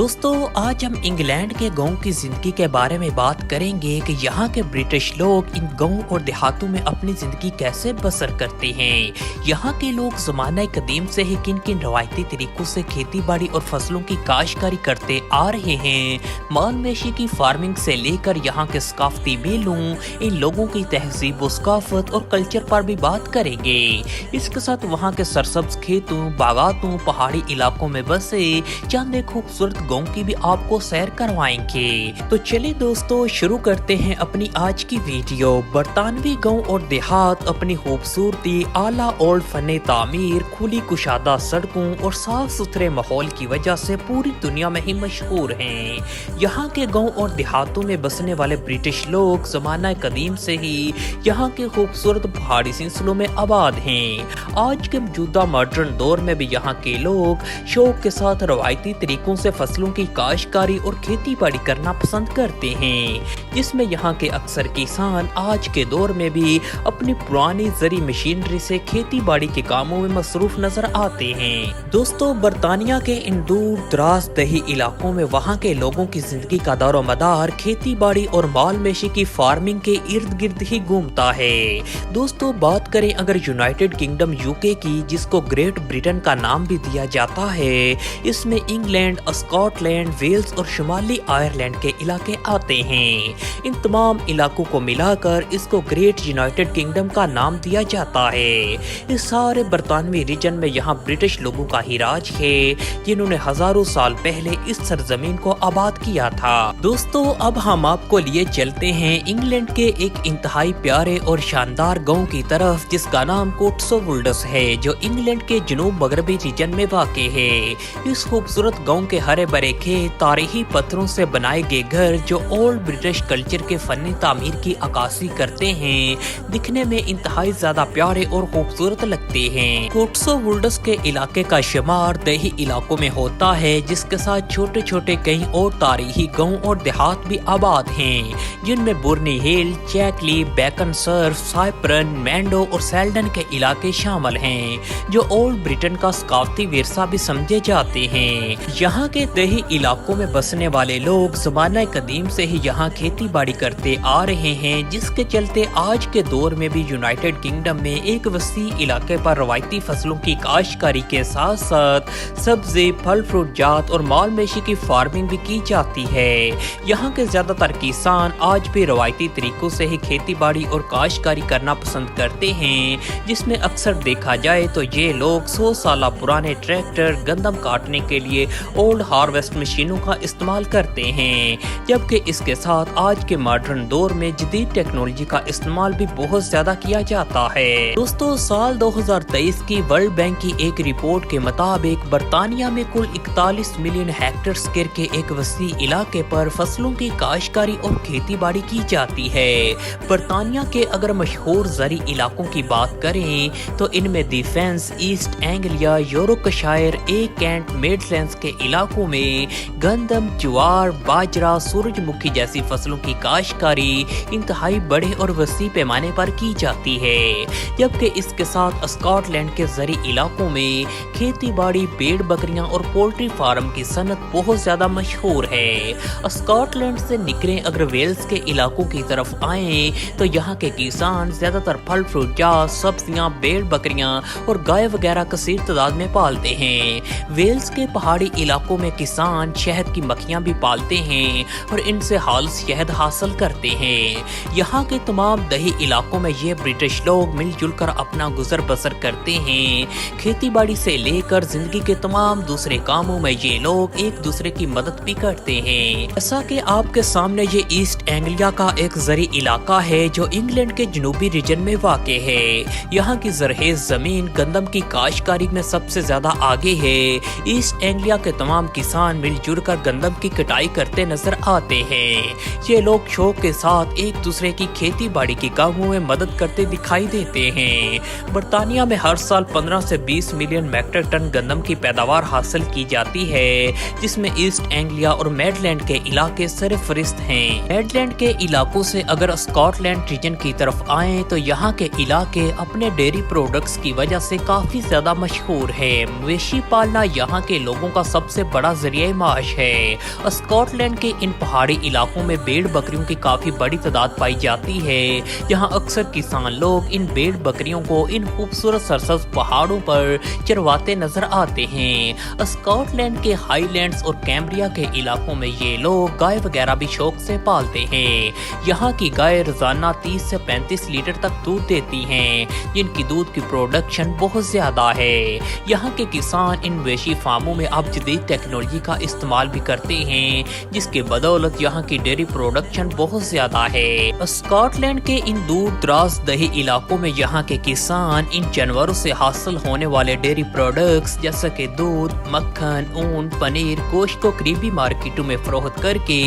दोस्तों आज हम इंग्लैंड के गांव की जिंदगी के बारे में बात करेंगे कि यहाँ के ब्रिटिश लोग इन गांव और देहातों में अपनी जिंदगी कैसे बसर करते हैं। यहाँ के लोग ज़माना कदीम से ही किन किन रवायती तरीकों से खेती बाड़ी और फसलों की काश्तकारी करते आ रहे हैं। माल मवेशी की फार्मिंग से लेकर यहाँ के सकाफती मेलों, इन लोगों की तहजीब व सकाफत और कल्चर पर भी बात करेंगे। इसके साथ वहाँ के सरसब्ज खेतों, बागातों, पहाड़ी इलाकों में बसे चंद खूबसूरत गांव की भी आपको सैर करवाएंगे। तो चलिए दोस्तों शुरू करते हैं अपनी आज की वीडियो। बरतानवी गांव और देहात अपनी खूबसूरती, आला ओल्ड फने तामीर, खुली कुशादा सड़कों और साफ सुथरे माहौल की वजह से पूरी दुनिया में ही मशहूर हैं। यहाँ के गांव और देहातों में बसने वाले ब्रिटिश लोग ज़माना कदीम से ही यहाँ के खूबसूरत पहाड़ी सिलसिलों में आबाद हैं। आज के मौजूदा मॉडर्न दौर में भी यहाँ के लोग शौक के साथ रवायती तरीकों से फसलों की काश्तकारी और खेती बाड़ी करना पसंद करते हैं, जिसमें यहाँ के अक्सर किसान आज के दौर में भी अपनी पुरानी जरी मशीनरी से खेती बाड़ी के कामों में मसरूफ नजर आते हैं। दोस्तों बरतानिया के इन दूर दराज दही इलाकों में वहाँ के लोगों की जिंदगी का दारो मदार खेती बाड़ी और माल मवेशी की फार्मिंग के इर्द गिर्द ही घूमता है। दोस्तों बात करें अगर यूनाइटेड किंगडम यूके की, जिसको ग्रेट ब्रिटेन का नाम भी दिया जाता है, इसमें इंग्लैंड, स्कॉटलैंड, वेल्स और शुमाली आयरलैंड के इलाके आते हैं। इन तमाम इलाकों को मिलाकर इसको ग्रेट यूनाइटेड किंगडम का नाम दिया जाता है। इस सारे बरतानवी रीजन में यहाँ ब्रिटिश लोगों का ही राज है, जिन्होंने हजारों साल पहले इस सरजमीन को आबाद किया था। दोस्तों अब हम आपको लिए चलते हैं इंग्लैंड के एक इंतहाई प्यारे और शानदार गाँव की तरफ, जिसका नाम कोटसवुल्ड्स है, जो इंग्लैंड के जनूब मगरबी रीजन में वाक़ है। इस खूबसूरत गाँव के हरे भरे खेत, तारीखी पत्थरों से बनाए गए घर जो ओल्ड ब्रिटिश कल्चर के फनी तामीर की अक्कासी करते हैं, दिखने में इंतहाई ज्यादा प्यारे और खूबसूरत लगते हैं। कोटसवुल्ड्स के इलाके का शुमार दही इलाकों में होता है, जिसके साथ छोटे छोटे कई और तारीखी गाँव और देहात भी आबाद हैं, जिनमें बुर्नी हिल, चैकली, बैकन सर्फ, साइप्रन, मैंडो और सेल्डन के इलाके शामिल हैं, जो ओल्ड ब्रिटेन का सकाफती विरसा भी समझे जाते हैं। यहाँ के दही इलाकों में बसने वाले लोग ज़माना कदीम से ही यहाँ खेती बाड़ी करते आ रहे हैं, जिसके चलते आज के दौर में भी यूनाइटेड किंगडम में एक वसी इलाके पर रवायती फसलों की काश्तकारी के साथ साथ सब्जी, फल फ्रूट जात और माल मवेशी की फार्मिंग भी की जाती है। यहाँ के ज्यादातर किसान आज भी रवायती तरीकों से ही खेती बाड़ी और काश्तकारी करना पसंद करते हैं, जिसमें अक्सर देखा जाए तो ये लोग 100 साल पुराने ट्रैक्टर, गंदम काटने के लिए ओल्ड हार्वेस्ट मशीनों का इस्तेमाल करते हैं, जबकि इसके साथ आज के मॉडर्न दौर में जदीद टेक्नोलॉजी का इस्तेमाल भी बहुत ज्यादा किया जाता है। दोस्तों साल 2023 की वर्ल्ड बैंक की एक रिपोर्ट के मुताबिक बरतानिया में कुल 41 मिलियन हेक्टेयर स्क्वायर के एक वसी इलाके पर फसलों की काश्तकारी और खेती बाड़ी की जाती है। बरतानिया के अगर मशहूर जरी इलाकों की बात करें तो इनमें डिफेंस, ईस्ट एंग्लिया, योर्कशायर, ए कैंट, मिडलैंड्स के इलाकों में गंदम, ज्वार, बाजरा, सूरजमुखी जैसी फसलों की काश्तकारी इंतहाई बड़े और वसी पैमाने पर की जाती है, जबकि इसके साथ स्कॉटलैंड के जरी इलाकों में खेती बाड़ी, भेड़ बकरियां और पोल्ट्री फार्म की सनत बहुत ज्यादा मशहूर है। स्कॉटलैंड से निकले अगर वेल्स के इलाकों की तरफ आए तो यहाँ के किसान ज्यादातर फल फ्रूट जात, सब्जियां, भेड़ बकरियां और गाय वगैरह कसीर तादाद में पालते हैं। वेल्स के पहाड़ी इलाकों में किसान शहद की मक्खियां भी पालते हैं और इनसे हाल शहद हासिल करते हैं। यहाँ के तमाम दही इलाकों में ये ब्रिटिश लोग मिलजुल कर अपना गुजर बसर करते हैं। खेती बाड़ी से लेकर जिंदगी के तमाम दूसरे कामों में ये लोग एक दूसरे की मदद भी करते हैं। जैसा कि आपके सामने ये ईस्ट एंग्लिया का एक जरी इलाका है, जो इंग्लैंड के जनूबी रीजन में वाक़ है। यहाँ की जरहेज जमीन गंदम की काश्तकारी में सबसे ज्यादा आगे है। ईस्ट एंग्लिया के तमाम किसान मिलजुल कर गंदम की कटाई करते नजर आते हैं। ये लोग शौक के साथ एक दूसरे की खेती बाड़ी के कामों में मदद करते दिखाई देते हैं। बरतानिया में हर साल 15 से 20 मिलियन मीट्रिक टन गंदम की पैदावार हासिल की जाती है, जिसमें ईस्ट एंग्लिया और मिडलैंड के इलाके सरफहरिस्त हैं। मिडलैंड के इलाकों से अगर स्कॉटलैंड रीजन की तरफ आए तो यहाँ के इलाके अपने डेयरी प्रोडक्ट्स की वजह से काफी ज्यादा मशहूर है। मवेशी पालना यहाँ के लोगों का सबसे बड़ा जरिए माश है। स्कॉटलैंड के इन पहाड़ी इलाकों में भेड़ बकरियों की काफी बड़ी तादाद पाई जाती है। यहाँ अक्सर किसान लोग इन भेड़ बकरियों को इन खूबसूरत सरसब्ज पहाड़ों पर चरवाते नजर आते हैं। स्कॉटलैंड के हाईलैंड्स और कैम्ब्रिया के इलाकों में ये लोग गाय वगैरह भी शौक से पालते हैं। यहाँ की गाय रोजाना 30 से 35 लीटर तक दूध देती हैं, जिनकी दूध की प्रोडक्शन बहुत ज्यादा है। यहाँ के किसान इन वेशी फार्मों में अब जदीद टेक्नोलॉजी का इस्तेमाल भी करते हैं, जिसके बदौलत यहाँ की डेयरी प्रोडक्शन बहुत ज्यादा है। स्कॉटलैंड के इन दूर दराज दही इलाकों में यहाँ के किसान इन जानवरों से हासिल होने वाले डेयरी प्रोडक्ट्स जैसे कि दूध, मक्खन, ऊन, पनीर, गोश्त को करीबी मार्केटों में फरोख्त करके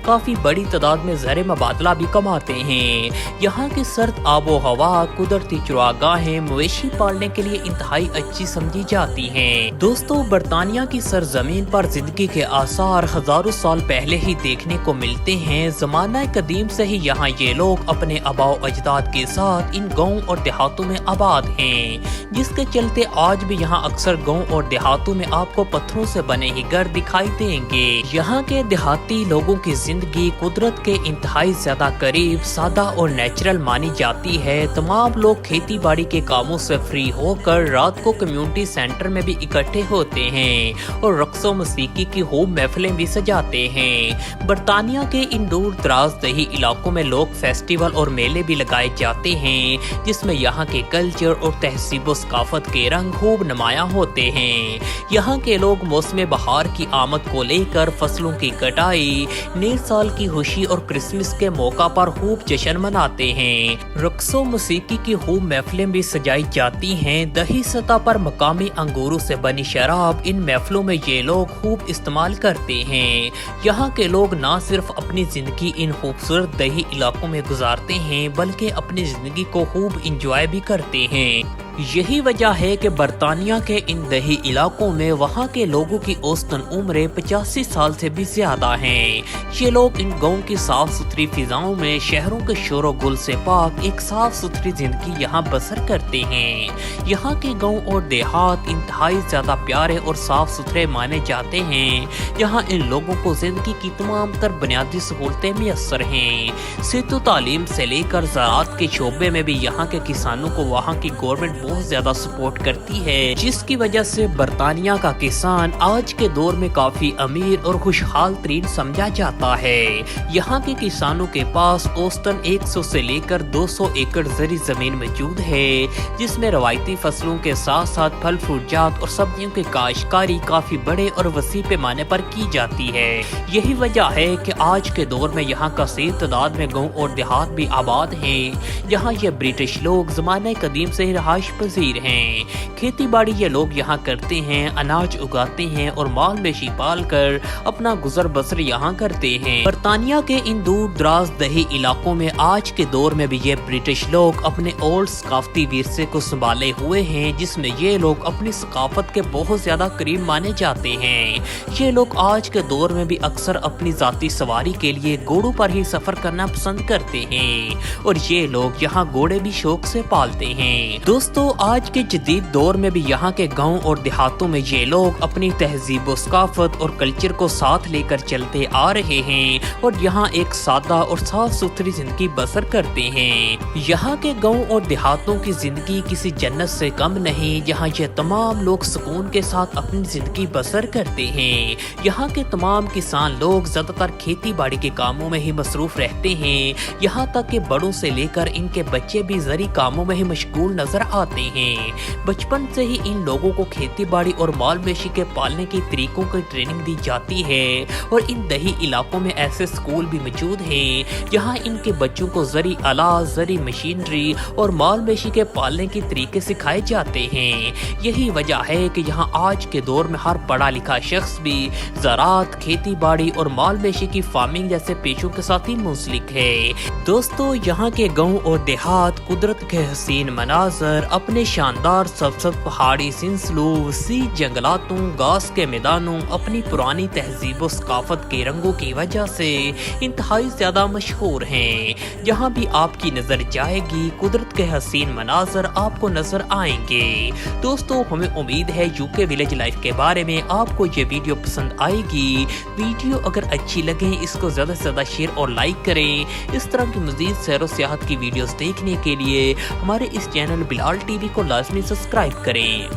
काफी बड़ी तादाद में ज़र मुबादला भी कमाते हैं। यहाँ की सर्द आबो हवा, कुदरती चरागाहें मवेशी पालने के लिए इंतहाई अच्छी समझी जाती हैं। दोस्तों, बरतानिया की सरजमीन पर जिंदगी के आसार हजारों साल पहले ही देखने को मिलते हैं। जमाना कदीम से ही यहाँ ये लोग अपने आबाओ अजदाद के साथ इन गाँव और देहातों में आबाद हैं, जिसके चलते आज भी यहाँ अक्सर गाँव और देहातों में आपको पत्थरों से बने ही घर दिखाई देंगे। यहाँ के देहाती लोगों की जिंदगी कुदरत के इंतहाई ज्यादा करीब, सादा और नेचुरल मानी जाती है। तमाम लोग खेती बाड़ी के कामों से फ्री होकर रात को कम्युनिटी सेंटर में भी इकट्ठे होते हैं और रक्सो मौसीकी की खूब महफिलें भी सजाते हैं। बरतानिया के इन दूर दराज दही इलाकों में लोग फेस्टिवल और मेले भी लगाए जाते हैं, जिसमें यहाँ के कल्चर और तहजीब सकाफत के रंग खूब नुमाया होते हैं। यहाँ के लोग मौसम बहार की आमद को लेकर फसलों की कटाई, नए साल की खुशी और क्रिसमस के मौका पर खूब जश्न मनाते हैं। रक्सो मौसीकी की खूब महफिलें भी सजाई जाती हैं। दही सतह पर मकामी अंगूरों से बनी शराब इन महफिलों में ये लोग खूब इस्तेमाल करते हैं। यहाँ के लोग न सिर्फ अपनी जिंदगी इन खूबसूरत दही इलाकों में गुजारते हैं, बल्कि अपनी जिंदगी को खूब इंजॉय भी करते हैं। यही वजह है कि बरतानिया के इन दही इलाकों में वहाँ के लोगों की औसतन उम्रें 85 साल से भी ज्यादा हैं। ये लोग इन गाँव की साफ सुथरी फिजाओं में शहरों के शोर गुल से पाक एक साफ सुथरी जिंदगी यहाँ बसर करते हैं। यहाँ के गाँव और देहात इंतहाई ज्यादा प्यारे और साफ सुथरे माने जाते हैं। यहाँ इन लोगों को जिंदगी की तमाम तर बुनियादी सहूलतें मैसर हैं। सेहत तालीम से लेकर ज़राअत के शोबे में भी यहाँ के किसानों को वहाँ की गवर्नमेंट बहुत ज्यादा सपोर्ट करती है, जिसकी वजह से बरतानिया का किसान आज के दौर में काफी अमीर और खुशहाल तरीन समझा जाता है। यहाँ के किसानों के पास औसतन 100 से लेकर 200 एकड़ जरी जमीन मौजूद है, जिसमें रवायती फसलों के साथ साथ फल फ्रूटजात और सब्जियों की काश्तकारी काफी बड़े और वसी पैमाने पर की जाती है। यही वजह है कि आज के दौर में यहाँ का सही तादाद में गाँव और देहात भी आबाद है। यहाँ ये ब्रिटिश लोग जमाने कदीम से ही रहायश पजीर हैं। खेती बाड़ी ये लोग यहाँ करते हैं, अनाज उगाते हैं और माल मवेशी पाल कर अपना गुजर बसर यहाँ करते हैं। बरतानिया के इन दूर दराज दही इलाकों में आज के दौर में भी ये ब्रिटिश लोग अपने ओल्ड सकाफती विरसे को संभाले हुए हैं, जिसमें ये लोग अपनी सकाफत के बहुत ज्यादा करीब माने जाते हैं। ये लोग आज के दौर में भी अक्सर अपनी जाती सवारी के लिए घोड़ों पर ही सफर करना पसंद करते हैं और ये लोग यहाँ घोड़े भी शौक से पालते हैं। दोस्तों, आज के जदीद दौर में भी यहाँ के गांव और देहातों में ये लोग अपनी तहजीब सकाफत और कल्चर को साथ लेकर चलते आ रहे हैं और यहाँ एक सादा और साफ सुथरी जिंदगी बसर करते हैं। यहाँ के गांव और देहातों की जिंदगी किसी जन्नत से कम नहीं। यहाँ ये तमाम लोग सुकून के साथ अपनी जिंदगी बसर करते हैं। यहाँ के तमाम किसान लोग ज्यादातर खेती बाड़ी के कामों में ही मसरूफ रहते हैं। यहाँ तक कि बड़ों से लेकर इनके बच्चे भी जरी कामों में ही मशगूल नजर आते हैं। बचपन से ही इन लोगों को खेती बाड़ी और माल मवेशी के पालने के तरीकों की ट्रेनिंग दी जाती है और इन दही इलाकों में ऐसे स्कूल भी मौजूद हैं जहां इनके बच्चों को जरी आलात, जरी मशीनरी और माल मवेशी के पालने के तरीके सिखाए जाते हैं। यही वजह है कि यहाँ आज के दौर में हर पढ़ा लिखा शख्स भी ज़राअत, खेती बाड़ी और माल मवेशी की फार्मिंग जैसे पेशों के साथ ही मुंसलिक है। दोस्तों, यहाँ के गाँव और देहात कुदरत के हसीन मनाजर اپنے شاندار سبز پہاڑی سلسلوں، وسیع جنگلاتوں، گھاس کے میدانوں، اپنی پرانی تہذیب و ثقافت کے رنگوں کی وجہ سے انتہائی زیادہ مشہور ہیں۔ جہاں بھی آپ کی نظر جائے گی قدرت کے حسین مناظر آپ کو نظر آئیں گے۔ دوستو ہمیں امید ہے UK ولیج لائف کے بارے میں آپ کو یہ ویڈیو پسند آئے گی۔ ویڈیو اگر اچھی لگے اس کو زیادہ سے زیادہ شیئر اور لائک کریں۔ اس طرح کی مزید سیر و سیاحت کی ویڈیوز دیکھنے کے لیے ہمارے اس چینل بلال TV کو لازمی سبسکرائب کریں۔